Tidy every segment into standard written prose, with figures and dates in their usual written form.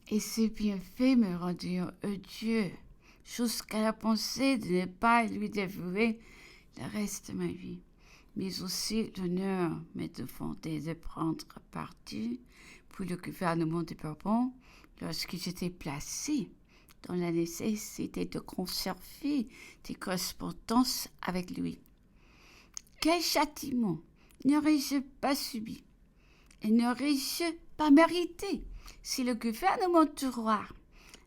Et ses bienfaits me rendirent odieux, jusqu'à la pensée de ne pas lui dévouer le reste de ma vie. Mais aussi l'honneur m'est demandé de prendre parti pour le gouvernement de Bourbon lorsque j'étais placé dans la nécessité de conserver des correspondances avec lui. Quel châtiment n'aurais-je pas subi et n'aurais-je pas mérité si le gouvernement du roi,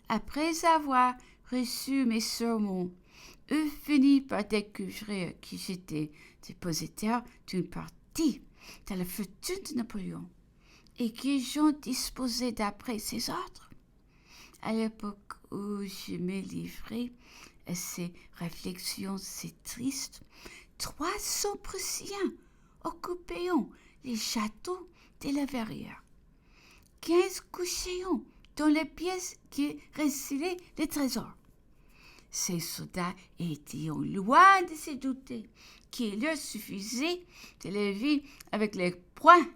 après avoir reçu mes sermons, eût fini par découvrir que j'étais dépositaire d'une partie de la fortune de Napoléon et que j'en disposais d'après ses ordres? À l'époque où je me livrais à ces réflexions si tristes, 300 Prussiens occupaient les châteaux de la Verrière. 15 couchaient dans les pièces qui recevaient les trésors. Ces soldats étaient loin de se douter qu'il leur suffisait de les vivre avec les poings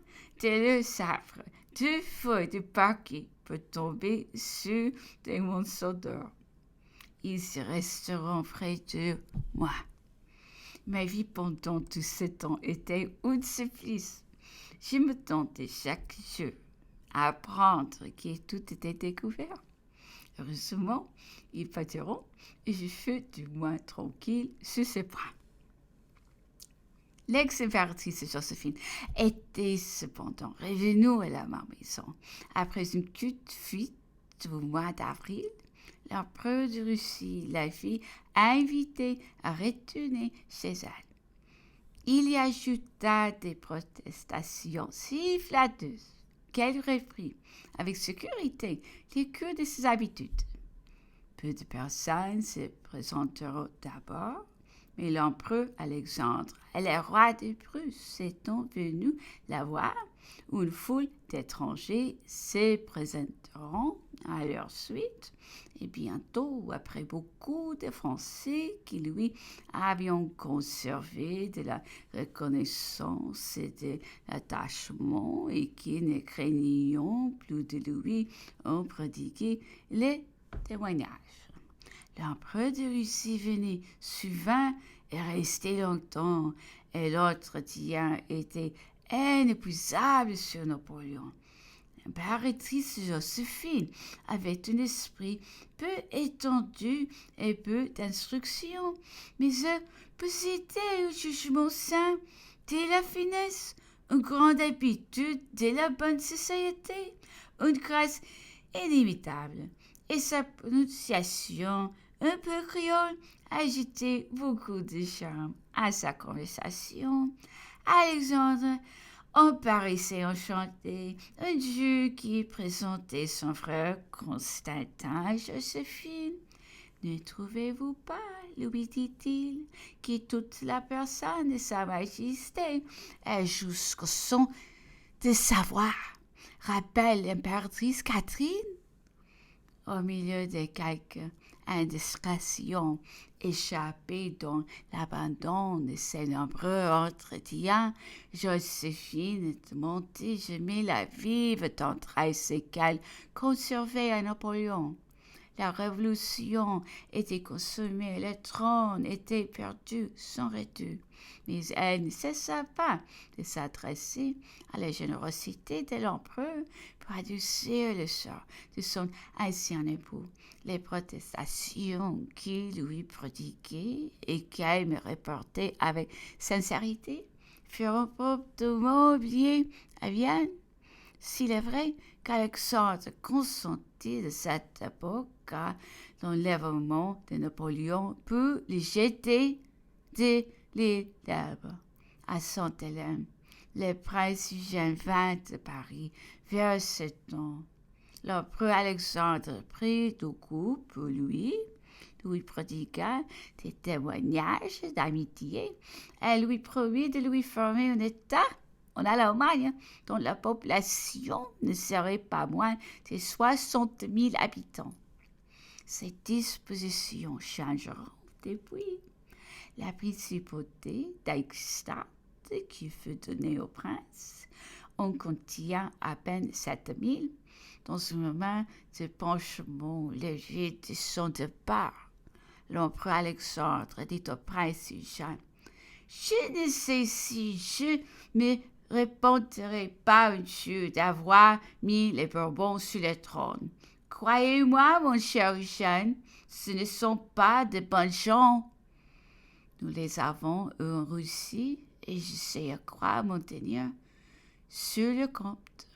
de leur sabre, du feu du parquet pour tomber sur des monceaux d'or. Ils resteront près de moi. Ma vie pendant tout ce temps était un supplice. Je me tentais chaque jour à apprendre que tout était découvert. Heureusement, ils partiront et je fus du moins tranquille sur ses bras. L'ex-impératrice Joséphine était cependant revenue à la maison. Après une courte fuite au mois d'avril, l'empereur de Russie la fit inviter à retourner chez elle. Il y ajouta des protestations si flatteuses qu'elle reprit avec sécurité les cours de ses habitudes. Peu de personnes se présenteront d'abord, mais l'empereur Alexandre et le roi de Prusse étant venus la voir, une foule d'étrangers se présenteront à leur suite, et bientôt, après beaucoup de Français qui lui avions conservé de la reconnaissance et de l'attachement et qui ne craignions plus de lui, ont prodigué les témoignages. L'empereur de Russie venait souvent et restait longtemps, et l'entretien était inépuisable sur Napoléon. L'impératrice Joséphine avait un esprit peu étendu et peu d'instruction, mais elle possédait un jugement sain de la finesse, une grande habitude de la bonne société, une grâce inimitable, et sa prononciation un peu créole ajoutait beaucoup de charme à sa conversation. Alexandre en paraissait enchanté. Un Dieu qui présentait son frère Constantin à Joséphine. Ne trouvez-vous pas, lui dit-il, que toute la personne de sa majesté est jusqu'au son de savoir rappelle l'impératrice Catherine? Au milieu de quelques indiscrétions échappées dans l'abandon de ses nombreux entretiens, Joséphine montait jamais la vive tendresse qu'elle conservait à Napoléon. La révolution était consommée, le trône était perdu sans retour. Mais elle ne cessa pas de s'adresser à la générosité de l'empereur pour adoucir le sort de son ancien époux. Les protestations qu'il lui prodiguait et qu'elle me reportait avec sincérité furent promptement oubliées à Vienne. S'il est vrai qu'Alexandre consentit de cette époque à l'enlèvement de Napoléon pour le jeter de l'île d'Elbe à Sainte-Hélène, le prince Eugène vint de Paris vers ce temps. L'empereur Alexandre prit du goût pour lui prodigua des témoignages d'amitié et lui promit de lui former un État en Allemagne dont la population ne serait pas moins de 60 000 habitants. Ces dispositions changeront depuis. La principauté d'Eichstatt, qui fut donnée au prince, on contient à peine 7000. Dans ce moment de penchement léger de son départ, l'empereur Alexandre dit au prince Jean: Je ne sais si je me repenterai pas un jour d'avoir mis les Bourbons sur le trône. Croyez-moi, mon cher Jean, ce ne sont pas de bonnes gens. Nous les avons eus en Russie, et je sais à quoi m'en tenir sur le compte.